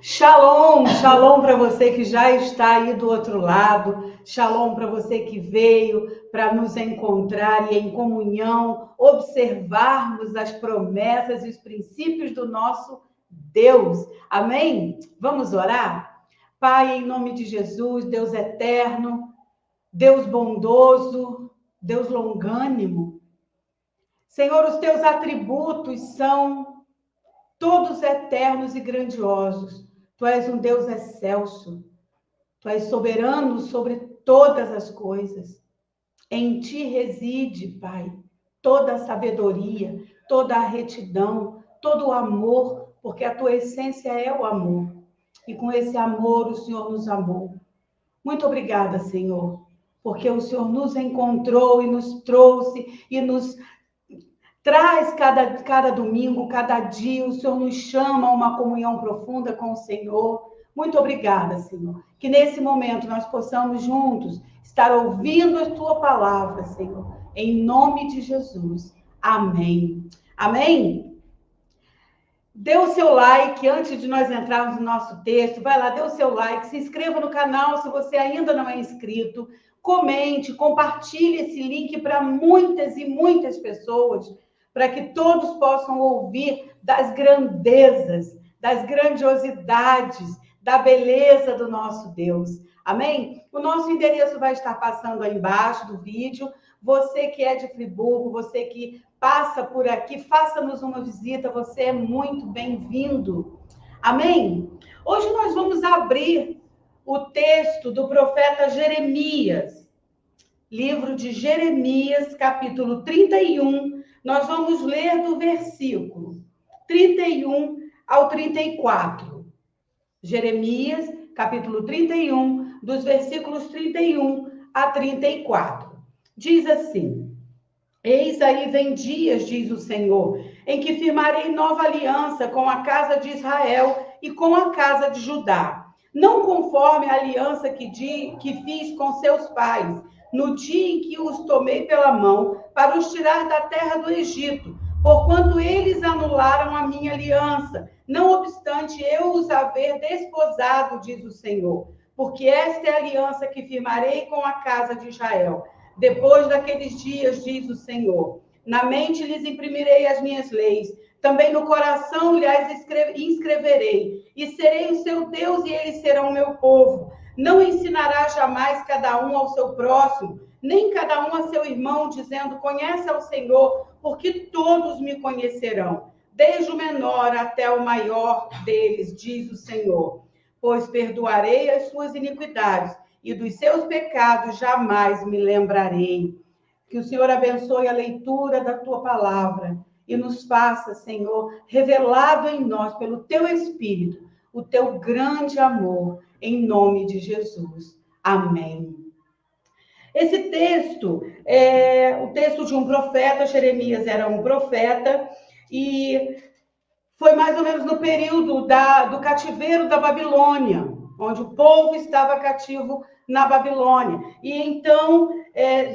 Shalom, shalom para você que já está aí do outro lado, shalom para você que veio para nos encontrar e em comunhão observarmos as promessas e os princípios do nosso Deus. Amém? Vamos orar? Pai, em nome de Jesus, Deus eterno, Deus bondoso, Deus longânimo. Senhor, os teus atributos são todos eternos e grandiosos. Tu és um Deus excelso. Tu és soberano sobre todas as coisas. Em ti reside, Pai, toda a sabedoria, toda a retidão, todo o amor, porque a tua essência é o amor. E com esse amor o Senhor nos amou. Muito obrigada, Senhor, porque o Senhor nos encontrou e nos trouxe e nos traz cada domingo, cada dia, o Senhor nos chama a uma comunhão profunda com o Senhor. Muito obrigada, Senhor. Que nesse momento nós possamos juntos estar ouvindo a tua palavra, Senhor. Em nome de Jesus. Amém. Amém? Dê o seu like antes de nós entrarmos no nosso texto. Vai lá, dê o seu like, se inscreva no canal se você ainda não é inscrito. Comente, compartilhe esse link para muitas e muitas pessoas, para que todos possam ouvir das grandezas, das grandiosidades, da beleza do nosso Deus. Amém? O nosso endereço vai estar passando aí embaixo do vídeo. Você que é de Friburgo, você que passa por aqui, faça-nos uma visita, você é muito bem-vindo. Amém? Hoje nós vamos abrir o texto do profeta Jeremias, livro de Jeremias, capítulo 31. Nós vamos ler do versículo 31 ao 34. Jeremias, capítulo 31, dos versículos 31 a 34. Diz assim: Eis aí vem dias, diz o Senhor, em que firmarei nova aliança com a casa de Israel e com a casa de Judá, não conforme a aliança que fiz com seus pais, no dia em que os tomei pela mão para os tirar da terra do Egito, porquanto eles anularam a minha aliança, não obstante eu os haver desposado, diz o Senhor, porque esta é a aliança que firmarei com a casa de Israel. Depois daqueles dias, diz o Senhor, na mente lhes imprimirei as minhas leis, também no coração lhes inscreverei, e serei o seu Deus e eles serão o meu povo. Não ensinará jamais cada um ao seu próximo, nem cada um a seu irmão, dizendo, conhece ao Senhor, porque todos me conhecerão, desde o menor até o maior deles, diz o Senhor. Pois perdoarei as suas iniquidades, e dos seus pecados jamais me lembrarei. Que o Senhor abençoe a leitura da tua palavra e nos faça, Senhor, revelado em nós pelo teu Espírito, o teu grande amor, em nome de Jesus. Amém. Esse texto é o texto de um profeta. Jeremias era um profeta e foi mais ou menos no período do cativeiro da Babilônia, onde o povo estava cativo na Babilônia. E então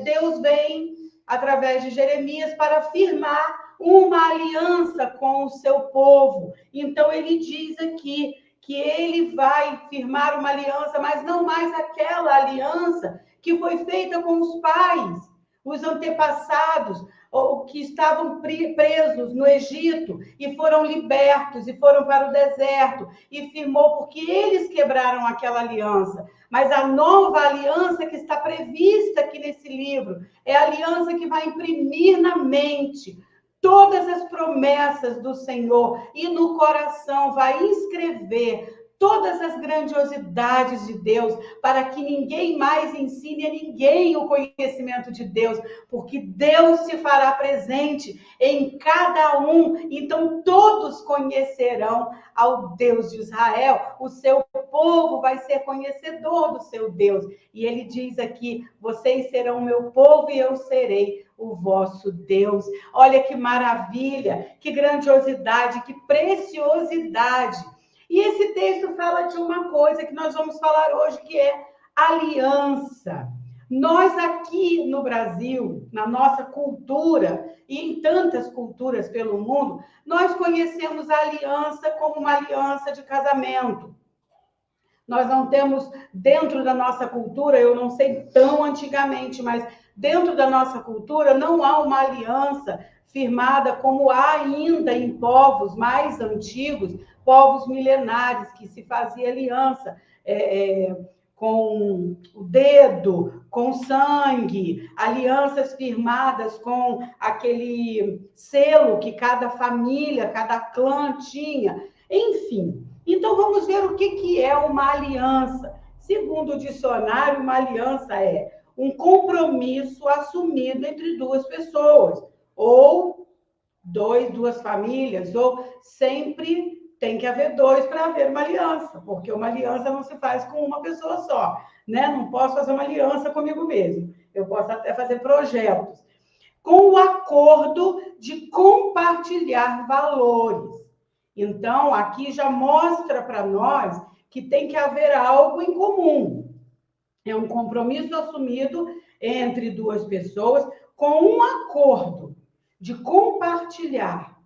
Deus vem, através de Jeremias, para firmar uma aliança com o seu povo. Então ele diz aqui que ele vai firmar uma aliança, mas não mais aquela aliança que foi feita com os pais, os antepassados, ou que estavam presos no Egito e foram libertos e foram para o deserto, e firmou porque eles quebraram aquela aliança. Mas a nova aliança que está prevista aqui nesse livro é a aliança que vai imprimir na mente todas as promessas do Senhor e no coração vai inscrever todas as grandiosidades de Deus, para que ninguém mais ensine a ninguém o conhecimento de Deus, porque Deus se fará presente em cada um, então todos conhecerão ao Deus de Israel, o seu povo vai ser conhecedor do seu Deus, e ele diz aqui, vocês serão meu povo e eu serei o vosso Deus. Olha que maravilha, que grandiosidade, que preciosidade. E esse texto fala de uma coisa que nós vamos falar hoje, que é aliança. Nós aqui no Brasil, na nossa cultura e em tantas culturas pelo mundo, nós conhecemos a aliança como uma aliança de casamento. Nós não temos, dentro da nossa cultura, eu não sei tão antigamente, mas dentro da nossa cultura não há uma aliança firmada como há ainda em povos mais antigos, povos milenares, que se fazia aliança com o dedo, com sangue, alianças firmadas com aquele selo que cada família, cada clã tinha, enfim. Então, vamos ver o que é uma aliança. Segundo o dicionário, uma aliança é um compromisso assumido entre duas pessoas, ou duas famílias, ou sempre tem que haver dois para haver uma aliança, porque uma aliança não se faz com uma pessoa só, né? Não posso fazer uma aliança comigo mesmo. Eu posso até fazer projetos. Com o acordo de compartilhar valores. Então, aqui já mostra para nós que tem que haver algo em comum. É um compromisso assumido entre duas pessoas com um acordo de compartilhar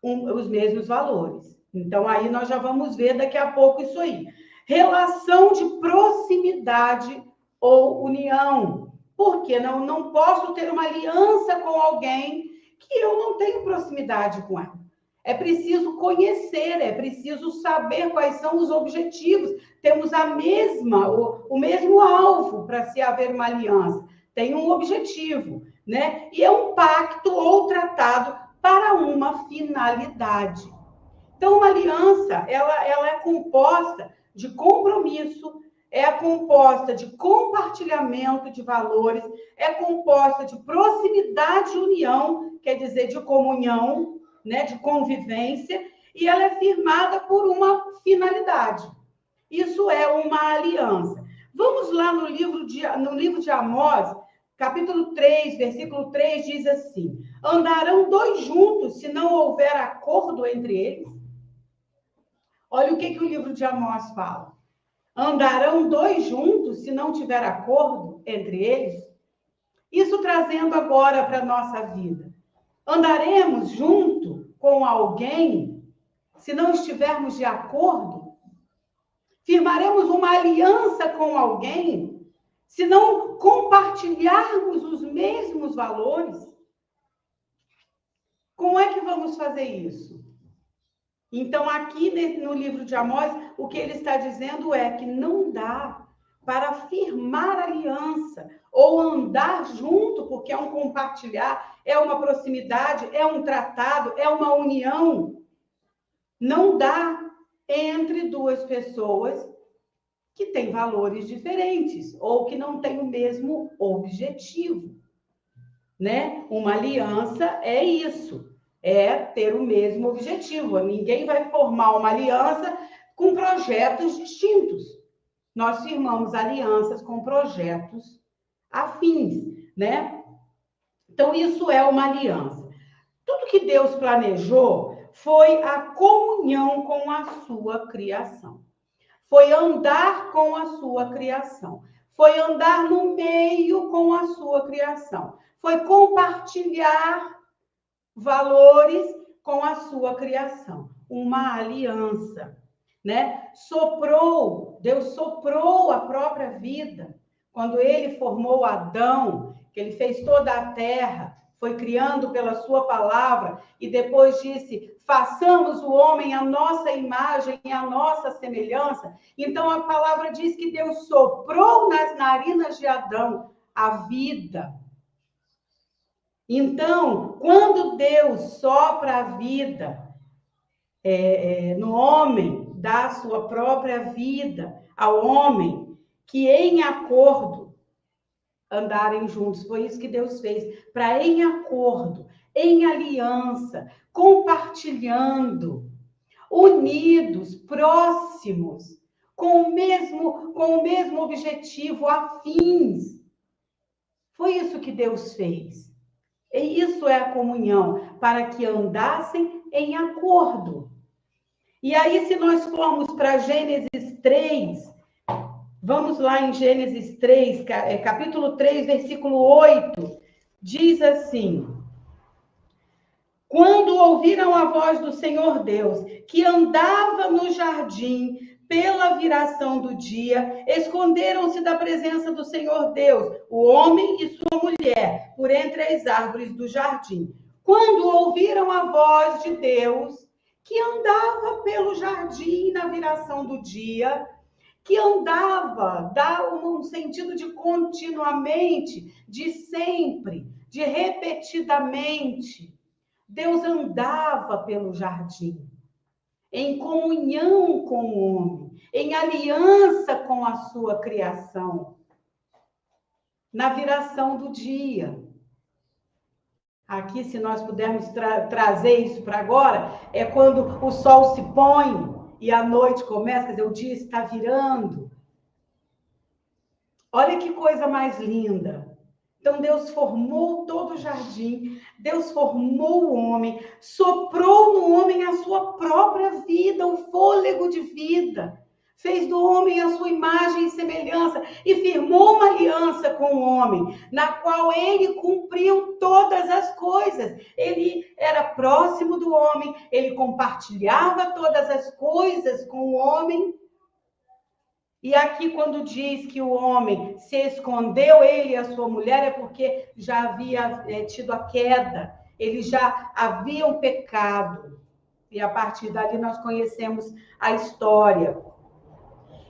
os mesmos valores. Então, aí nós já vamos ver daqui a pouco isso aí. Relação de proximidade ou união. Porque não posso ter uma aliança com alguém que eu não tenho proximidade com ela. É preciso conhecer, é preciso saber quais são os objetivos. Temos o mesmo alvo para se haver uma aliança. Tem um objetivo, né? E é um pacto ou tratado para uma finalidade. Então, uma aliança, ela é composta de compromisso, é composta de compartilhamento de valores, é composta de proximidade e união, quer dizer, de comunhão, né, de convivência, e ela é firmada por uma finalidade. Isso é uma aliança. Vamos lá no livro de Amós, capítulo 3, versículo 3, diz assim: andarão dois juntos se não houver acordo entre eles? Olha o que o livro de Amós fala. Andarão dois juntos se não tiver acordo entre eles? Isso trazendo agora para a nossa vida. Andaremos junto com alguém se não estivermos de acordo? Firmaremos uma aliança com alguém se não compartilharmos os mesmos valores? Como é que vamos fazer isso? Então, aqui no livro de Amós, o que ele está dizendo é que não dá para firmar aliança ou andar junto, porque é um compartilhar, é uma proximidade, é um tratado, é uma união. Não dá entre duas pessoas que têm valores diferentes ou que não têm o mesmo objetivo, né? Uma aliança é isso. É ter o mesmo objetivo. Ninguém vai formar uma aliança com projetos distintos. Nós firmamos alianças com projetos afins, né? Então, isso é uma aliança. Tudo que Deus planejou foi a comunhão com a sua criação. Foi andar com a sua criação. Foi andar no meio com a sua criação. Foi compartilhar valores com a sua criação, uma aliança, né? Deus soprou a própria vida. Quando ele formou Adão, que ele fez toda a terra, foi criando pela sua palavra, e depois disse, façamos o homem à nossa imagem e à nossa semelhança. Então a palavra diz que Deus soprou nas narinas de Adão a vida. Então, quando Deus sopra a vida no homem, dá a sua própria vida ao homem, que em acordo andarem juntos. Foi isso que Deus fez, para em acordo, em aliança, compartilhando, unidos, próximos, com o mesmo objetivo, afins. Foi isso que Deus fez. E isso é a comunhão, para que andassem em acordo. E aí, se nós formos para Gênesis 3, Vamos lá em Gênesis 3, capítulo 3, versículo 8. Diz assim: quando ouviram a voz do Senhor Deus, que andava no jardim pela viração do dia, esconderam-se da presença do Senhor Deus, o homem e sua mulher, por entre as árvores do jardim. Quando ouviram a voz de Deus, que andava pelo jardim na viração do dia, que andava, dá um sentido de continuamente, de sempre, de repetidamente. Deus andava pelo jardim, em comunhão com o homem, em aliança com a sua criação, na viração do dia. Aqui, se nós pudermos trazer isso para agora, é quando o sol se põe e a noite começa, quer dizer, o dia está virando. Olha que coisa mais linda. Então, Deus formou todo o jardim, Deus formou o homem, soprou no homem a sua própria vida, o fôlego de vida. Fez do homem a sua imagem e semelhança e firmou uma aliança com o homem, na qual ele cumpriu todas as coisas. Ele era próximo do homem, ele compartilhava todas as coisas com o homem. E aqui, quando diz que o homem se escondeu, ele e a sua mulher, é porque já havia tido a queda, eles já haviam pecado. E a partir dali nós conhecemos a história.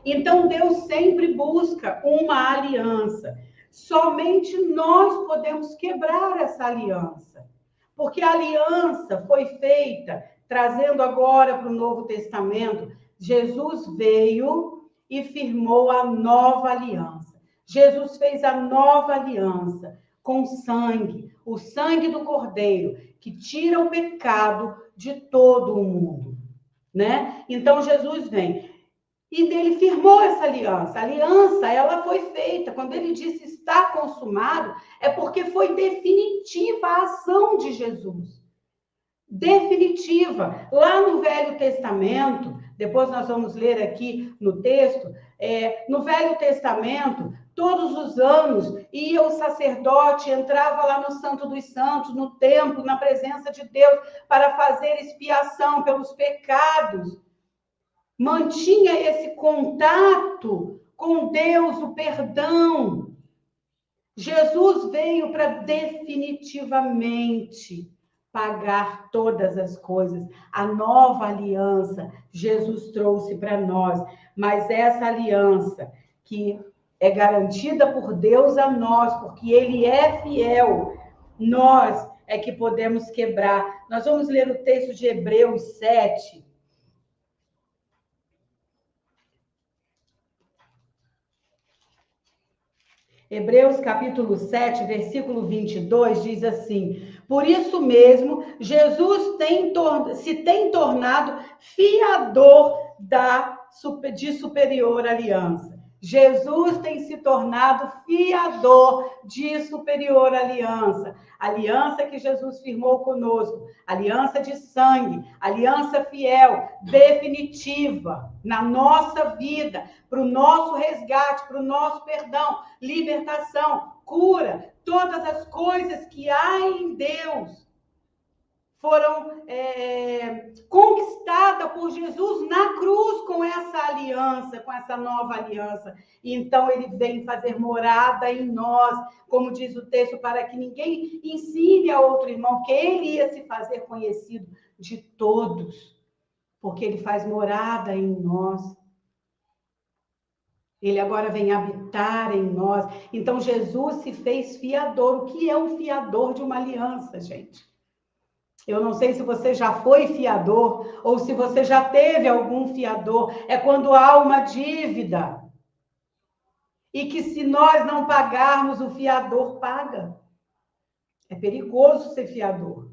Então, Deus sempre busca uma aliança. Somente nós podemos quebrar essa aliança. Porque a aliança foi feita, trazendo agora para o Novo Testamento, Jesus veio e firmou a nova aliança. Jesus fez a nova aliança com sangue, o sangue do Cordeiro, que tira o pecado de todo o mundo, né? Então Jesus vem e ele firmou essa aliança. A aliança, ela foi feita. Quando ele disse está consumado, é porque foi definitiva a ação de Jesus. Definitiva. Lá no Velho Testamento, depois nós vamos ler aqui no texto, no Velho Testamento, todos os anos ia o sacerdote, entrava lá no Santo dos Santos, no templo, na presença de Deus, para fazer expiação pelos pecados. Mantinha esse contato com Deus, o perdão. Jesus veio para definitivamente pagar todas as coisas. A nova aliança Jesus trouxe para nós, mas essa aliança que é garantida por Deus a nós, porque Ele é fiel, nós é que podemos quebrar. Nós vamos ler o texto de Hebreus 7. Hebreus capítulo 7, versículo 22, diz assim: por isso mesmo, Jesus se tem tornado fiador de superior aliança. Jesus tem se tornado fiador de superior aliança. Aliança que Jesus firmou conosco, aliança de sangue, aliança fiel, definitiva na nossa vida, para o nosso resgate, para o nosso perdão, libertação, cura, todas as coisas que há em Deus foram conquistadas por Jesus na cruz com essa aliança, com essa nova aliança. E então ele vem fazer morada em nós, como diz o texto, para que ninguém ensine a outro irmão que ele ia se fazer conhecido de todos, porque ele faz morada em nós. Ele agora vem habitar em nós. Então, Jesus se fez fiador. O que é um fiador de uma aliança, gente? Eu não sei se você já foi fiador ou se você já teve algum fiador. É quando há uma dívida. E que se nós não pagarmos, o fiador paga. É perigoso ser fiador.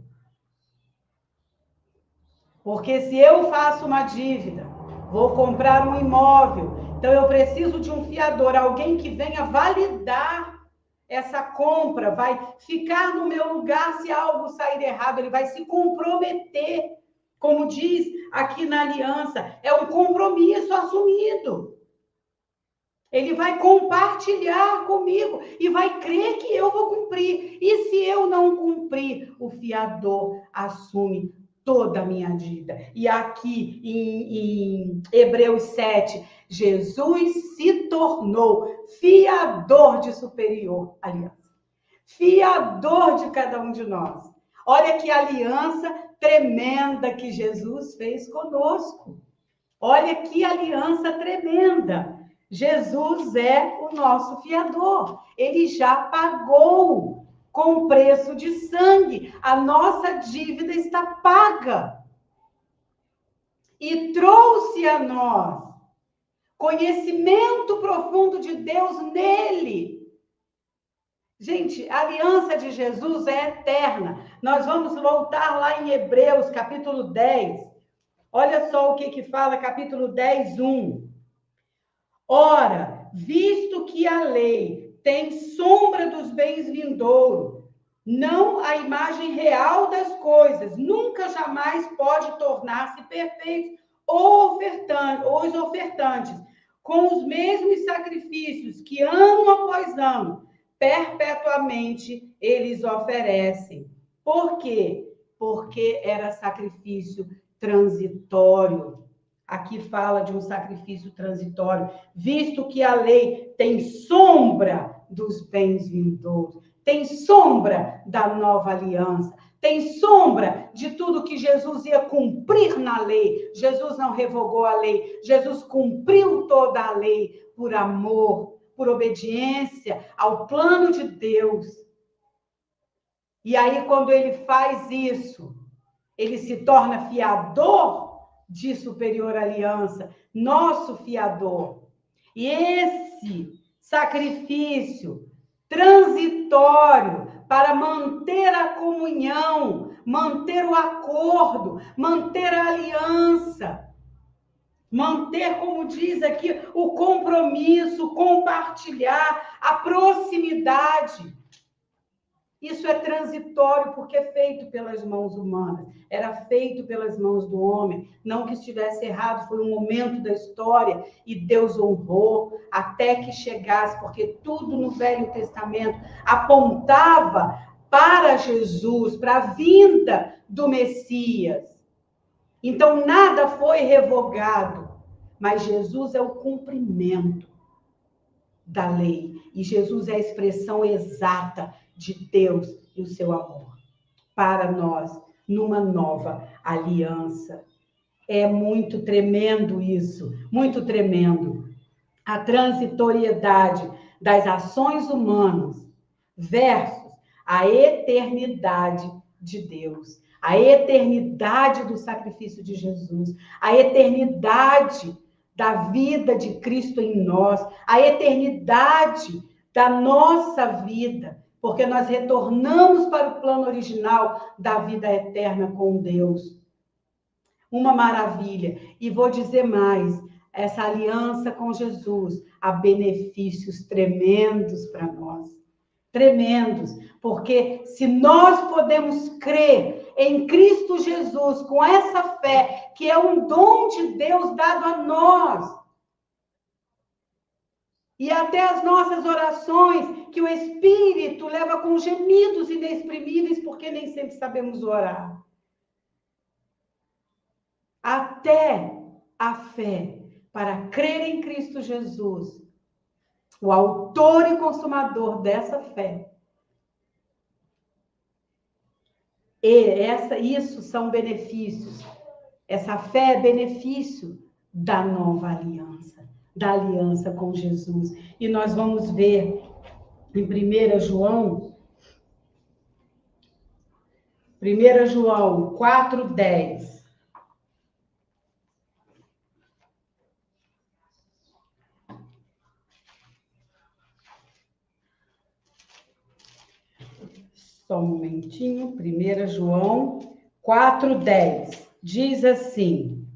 Porque se eu faço uma dívida, vou comprar um imóvel, então eu preciso de um fiador, alguém que venha validar essa compra, vai ficar no meu lugar se algo sair errado, ele vai se comprometer, como diz aqui na aliança, é um compromisso assumido. Ele vai compartilhar comigo e vai crer que eu vou cumprir. E se eu não cumprir, o fiador assume toda a minha dívida. E aqui em Hebreus 7, Jesus se tornou fiador de superior aliança. Fiador de cada um de nós. Olha que aliança tremenda que Jesus fez conosco. Olha que aliança tremenda. Jesus é o nosso fiador. Ele já pagou com preço de sangue. A nossa dívida está paga. E trouxe a nós conhecimento profundo de Deus nele. Gente, a aliança de Jesus é eterna. Nós vamos voltar lá em Hebreus, capítulo 10. Olha só o que fala, capítulo 10, 1. Ora, visto que a lei tem sombra dos bens vindouros, não a imagem real das coisas, nunca jamais pode tornar-se perfeito os ofertantes, com os mesmos sacrifícios que ano após ano, perpetuamente eles oferecem. Por quê? Porque era sacrifício transitório. Aqui fala de um sacrifício transitório, visto que a lei tem sombra dos bens vindouros, tem sombra da nova aliança, tem sombra de tudo que Jesus ia cumprir na lei. Jesus não revogou a lei, Jesus cumpriu toda a lei por amor, por obediência ao plano de Deus. E aí, quando ele faz isso, ele se torna fiador de superior aliança, nosso fiador. E esse sacrifício transitório para manter a comunhão, manter o acordo, manter a aliança, manter, como diz aqui, o compromisso, compartilhar, a proximidade. Isso é transitório porque é feito pelas mãos humanas, era feito pelas mãos do homem. Não que estivesse errado, foi um momento da história e Deus honrou até que chegasse, porque tudo no Velho Testamento apontava para Jesus, para a vinda do Messias. Então nada foi revogado, mas Jesus é o cumprimento da lei. E Jesus é a expressão exata de Deus e o seu amor para nós, numa nova aliança. É muito tremendo isso, muito tremendo. A transitoriedade das ações humanas versus a eternidade de Deus, a eternidade do sacrifício de Jesus, a eternidade da vida de Cristo em nós, a eternidade da nossa vida, porque nós retornamos para o plano original da vida eterna com Deus. Uma maravilha. E vou dizer mais, essa aliança com Jesus, há benefícios tremendos para nós. Tremendos, porque se nós podemos crer em Cristo Jesus com essa fé, que é um dom de Deus dado a nós, e até as nossas orações, que o Espírito leva com gemidos inexprimíveis, porque nem sempre sabemos orar. Até a fé para crer em Cristo Jesus, o autor e consumador dessa fé. Isso são benefícios. Essa fé é benefício da nova aliança, da aliança com Jesus. E nós vamos ver em 1 João 4:10. Só um momentinho. 1 João 4:10. Diz assim: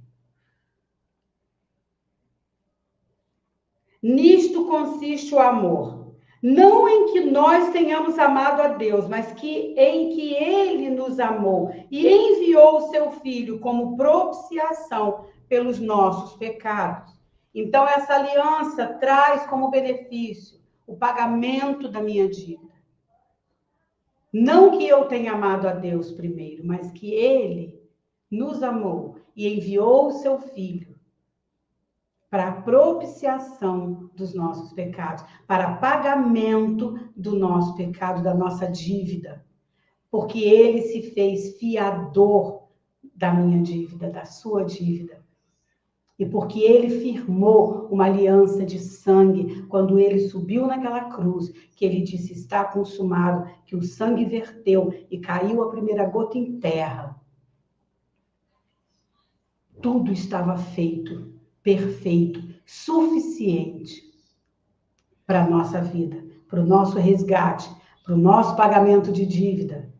nisto consiste o amor, não em que nós tenhamos amado a Deus, mas em que Ele nos amou e enviou o seu Filho como propiciação pelos nossos pecados. Então, essa aliança traz como benefício o pagamento da minha dívida. Não que eu tenha amado a Deus primeiro, mas que Ele nos amou e enviou o seu Filho para a propiciação dos nossos pecados, para pagamento do nosso pecado, da nossa dívida. Porque Ele se fez fiador da minha dívida, da sua dívida. E porque Ele firmou uma aliança de sangue quando Ele subiu naquela cruz, que Ele disse, está consumado, que o sangue verteu e caiu a primeira gota em terra. Tudo estava feito, perfeito, suficiente para a nossa vida, para o nosso resgate, para o nosso pagamento de dívida.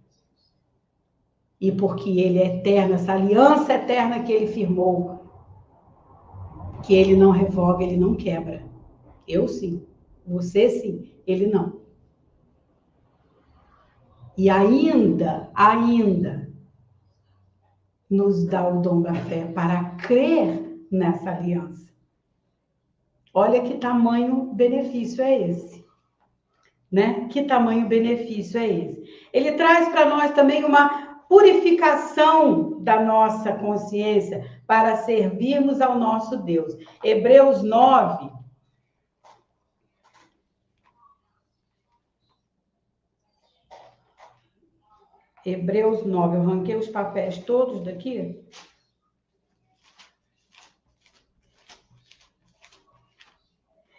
E porque Ele é eterno, essa aliança eterna que Ele firmou, que Ele não revoga, Ele não quebra. Eu sim, você sim, Ele não. E ainda, nos dá o dom da fé para crer nessa aliança. Olha que tamanho benefício é esse, né? Que tamanho benefício é esse? Ele traz para nós também uma purificação da nossa consciência para servirmos ao nosso Deus. Hebreus 9. Hebreus 9. Eu arranquei os papéis todos daqui.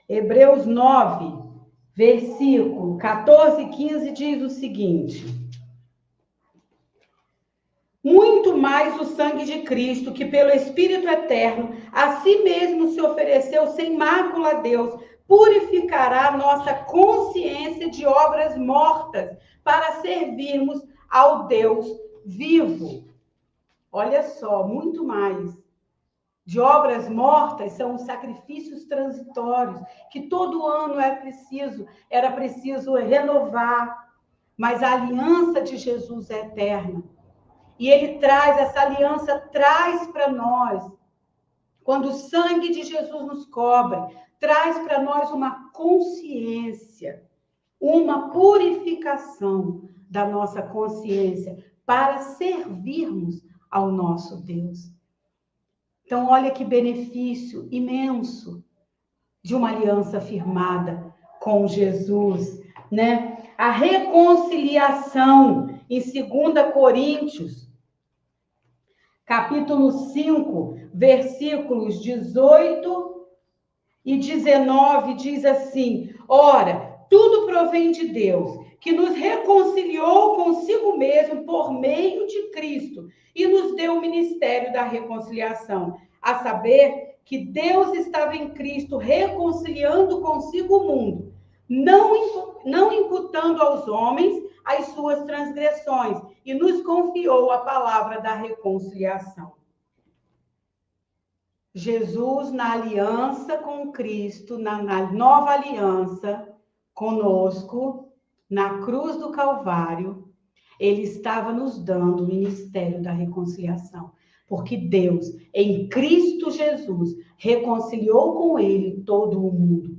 Hebreus 9, versículo 14 e 15 diz o seguinte: muito mais o sangue de Cristo, que pelo Espírito Eterno, a si mesmo se ofereceu sem mácula a Deus, purificará a nossa consciência de obras mortas, para servirmos ao Deus vivo. Olha só, muito mais. De obras mortas são os sacrifícios transitórios, que todo ano era preciso renovar, mas a aliança de Jesus é eterna. E ele traz, essa aliança traz para nós, quando o sangue de Jesus nos cobre, traz para nós uma consciência, uma purificação da nossa consciência para servirmos ao nosso Deus. Então, olha que benefício imenso de uma aliança firmada com Jesus, né? A reconciliação em 2 Coríntios, capítulo 5, versículos 18 e 19, diz assim: ora, tudo provém de Deus, que nos reconciliou consigo mesmo por meio de Cristo e nos deu o ministério da reconciliação, a saber que Deus estava em Cristo reconciliando consigo o mundo, não imputando aos homens as suas transgressões, e nos confiou a palavra da reconciliação. Jesus, na aliança com Cristo, na nova aliança conosco, na cruz do Calvário, ele estava nos dando o ministério da reconciliação. Porque Deus, em Cristo Jesus, reconciliou com ele todo o mundo.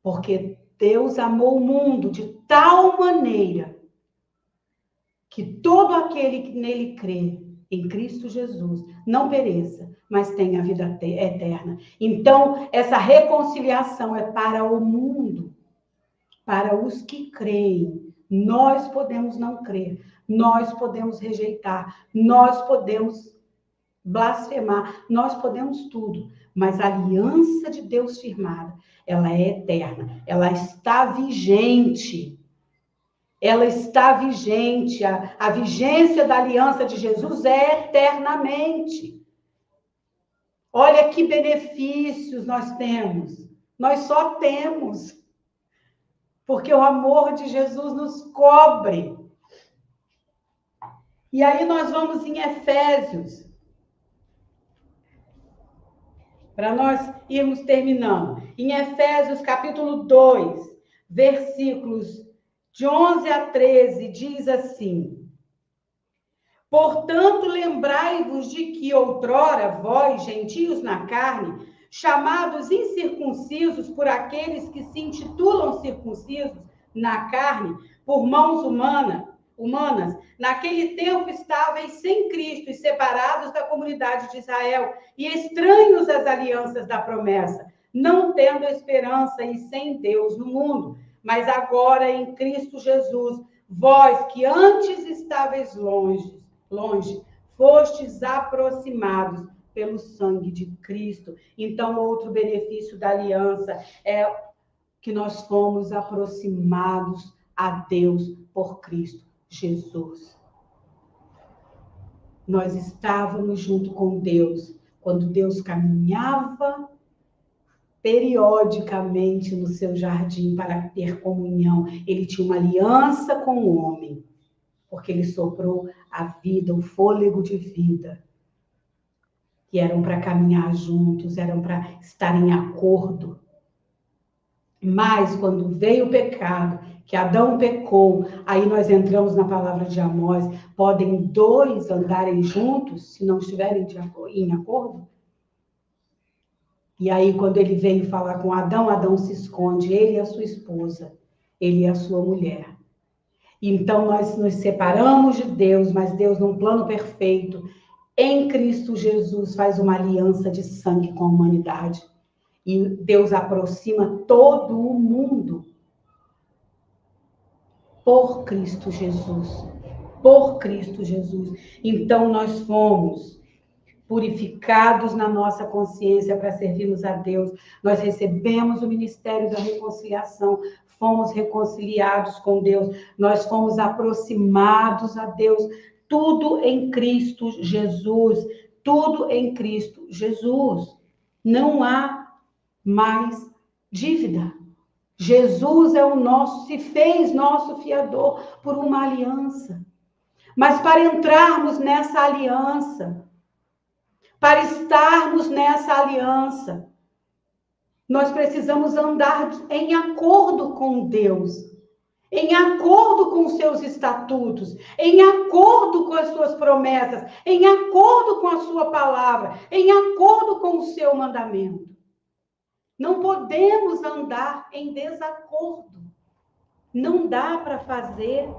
Porque Deus amou o mundo de tal maneira que todo aquele que nele crê, em Cristo Jesus, não pereça, mas tenha vida eterna. Então, essa reconciliação é para o mundo, para os que creem. Nós podemos não crer, nós podemos rejeitar, nós podemos blasfemar, nós podemos tudo, mas a aliança de Deus firmada, ela é eterna, ela está vigente. Ela está vigente, a vigência da aliança de Jesus é eternamente. Olha que benefícios nós temos. Nós só temos, porque o amor de Jesus nos cobre. E aí nós vamos em Efésios, para nós irmos terminando. Em Efésios capítulo 2, versículos de 11 a 13, diz assim: portanto, lembrai-vos de que outrora vós, gentios na carne, chamados incircuncisos por aqueles que se intitulam circuncisos na carne, por mãos humanas, naquele tempo estáveis sem Cristo e separados da comunidade de Israel e estranhos às alianças da promessa, não tendo esperança e sem Deus no mundo. Mas agora em Cristo Jesus, vós que antes estáveis longe, fostes aproximados pelo sangue de Cristo. Então, outro benefício da aliança é que nós fomos aproximados a Deus por Cristo Jesus. Nós estávamos junto com Deus quando Deus caminhava periodicamente no seu jardim para ter comunhão. Ele tinha uma aliança com o homem, porque ele soprou a vida, o fôlego de vida, que eram para caminhar juntos, eram para estar em acordo. Mas quando veio o pecado, que Adão pecou, aí nós entramos na palavra de Amós, podem dois andarem juntos se não estiverem em acordo? E aí quando ele veio falar com Adão, Adão se esconde, ele e a sua esposa, ele e a sua mulher. Então nós nos separamos de Deus, mas Deus, num plano perfeito, em Cristo Jesus, faz uma aliança de sangue com a humanidade. E Deus aproxima todo o mundo por Cristo Jesus. Por Cristo Jesus. Então nós fomos purificados na nossa consciência para servirmos a Deus. Nós recebemos o ministério da reconciliação, fomos reconciliados com Deus, nós fomos aproximados a Deus, tudo em Cristo Jesus, tudo em Cristo Jesus. Não há mais dívida. Jesus é o nosso, se fez nosso fiador por uma aliança. Mas para entrarmos nessa aliança, para estarmos nessa aliança, nós precisamos andar em acordo com Deus, em acordo com os seus estatutos, em acordo com as suas promessas, em acordo com a sua palavra, em acordo com o seu mandamento. Não podemos andar em desacordo. Não dá para fazer.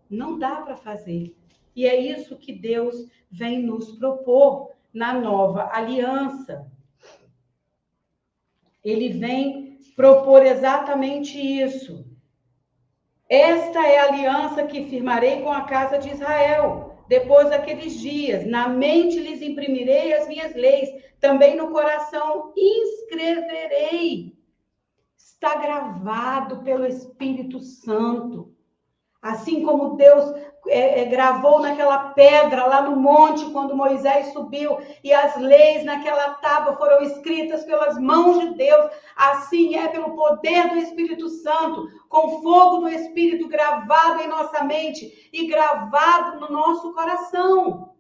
Não dá para fazer. E é isso que Deus vem nos propor na nova aliança. Ele vem propor exatamente isso. Esta é a aliança que firmarei com a casa de Israel. Depois daqueles dias, na mente lhes imprimirei as minhas leis, também no coração inscreverei. Está gravado pelo Espírito Santo. Assim como Deus gravou naquela pedra lá no monte, quando Moisés subiu, e as leis naquela tábua foram escritas pelas mãos de Deus, assim é pelo poder do Espírito Santo, com fogo do Espírito gravado em nossa mente e gravado no nosso coração.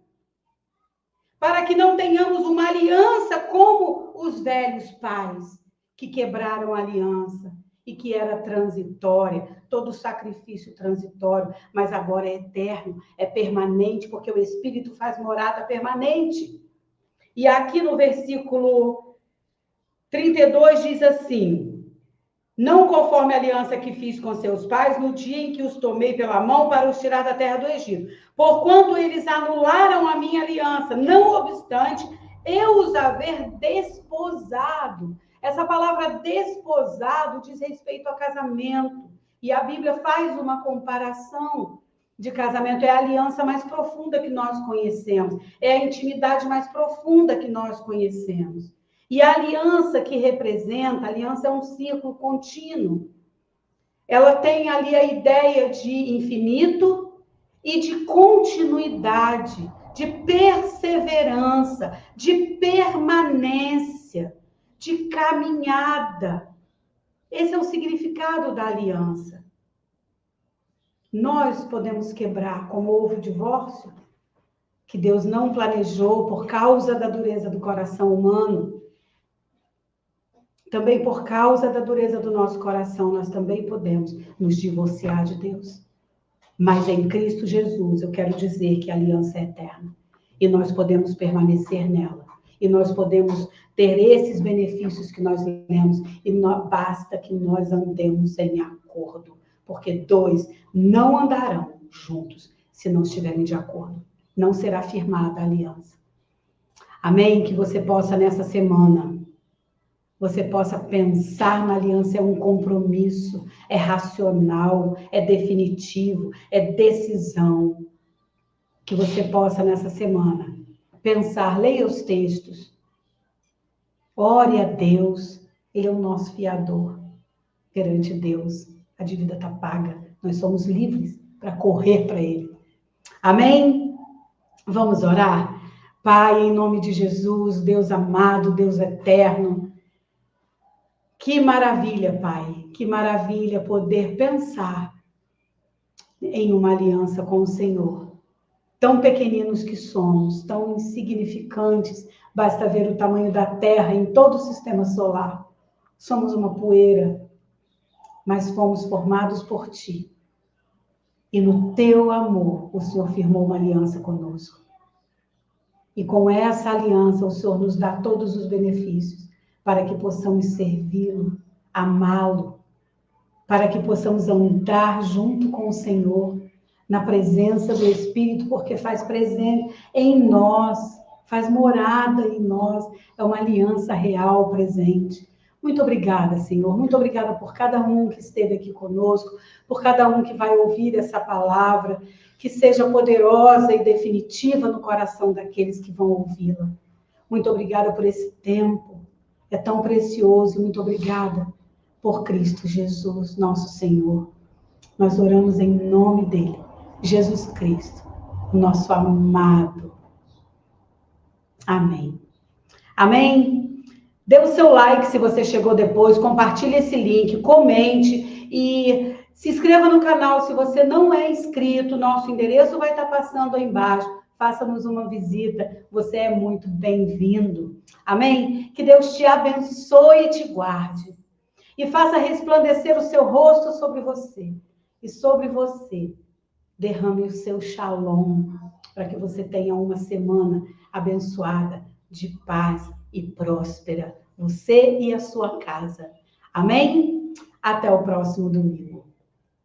Para que não tenhamos uma aliança como os velhos pais, que quebraram a aliança e que era transitória, todo sacrifício transitório, mas agora é eterno, é permanente, porque o Espírito faz morada permanente. E aqui no versículo 32 diz assim: não conforme a aliança que fiz com seus pais no dia em que os tomei pela mão para os tirar da terra do Egito, porquanto eles anularam a minha aliança, não obstante eu os haver desposado. Essa palavra desposado diz respeito a casamento. E a Bíblia faz uma comparação de casamento. É a aliança mais profunda que nós conhecemos. É a intimidade mais profunda que nós conhecemos. E a aliança que representa, a aliança é um círculo contínuo. Ela tem ali a ideia de infinito e de continuidade, de perseverança, de permanência, de caminhada. Esse é o significado da aliança. Nós podemos quebrar, como houve o divórcio, que Deus não planejou por causa da dureza do coração humano. Também por causa da dureza do nosso coração, nós também podemos nos divorciar de Deus. Mas em Cristo Jesus, eu quero dizer que a aliança é eterna. E nós podemos permanecer nela. e nós podemos ter esses benefícios que nós lemos, e basta que nós andemos em acordo, porque dois não andarão juntos se não estiverem de acordo. Não será firmada a aliança. Amém? Que você possa, nessa semana, você possa pensar na aliança, é um compromisso, é racional, é definitivo, é decisão. Que você possa, nessa semana, pensar, leia os textos, ore a Deus, Ele é o nosso fiador. Perante Deus, a dívida está paga, nós somos livres para correr para Ele. Amém? Vamos orar? Pai, em nome de Jesus, Deus amado, Deus eterno, que maravilha, Pai, que maravilha poder pensar em uma aliança com o Senhor. Tão pequeninos que somos, tão insignificantes, basta ver o tamanho da Terra em todo o sistema solar. Somos uma poeira, mas fomos formados por Ti. E no Teu amor, o Senhor firmou uma aliança conosco. E com essa aliança, o Senhor nos dá todos os benefícios para que possamos servi-lo, amá-lo, para que possamos andar junto com o Senhor, na presença do Espírito, porque faz presente em nós, faz morada em nós, é uma aliança real presente. Muito obrigada, Senhor, muito obrigada por cada um que esteve aqui conosco, por cada um que vai ouvir essa palavra, que seja poderosa e definitiva no coração daqueles que vão ouvi-la. Muito obrigada por esse tempo, é tão precioso, muito obrigada por Cristo Jesus, nosso Senhor. Nós oramos em nome dele, Jesus Cristo, nosso amado. Amém. Amém? Dê o seu like se você chegou depois, compartilhe esse link, comente e se inscreva no canal se você não é inscrito. Nosso endereço vai estar passando aí embaixo. Faça-nos uma visita, você é muito bem-vindo. Amém? Que Deus te abençoe e te guarde. E faça resplandecer o seu rosto sobre você. E sobre você, derrame o seu shalom, para que você tenha uma semana abençoada, de paz e próspera. Você e a sua casa. Amém? Até o próximo domingo.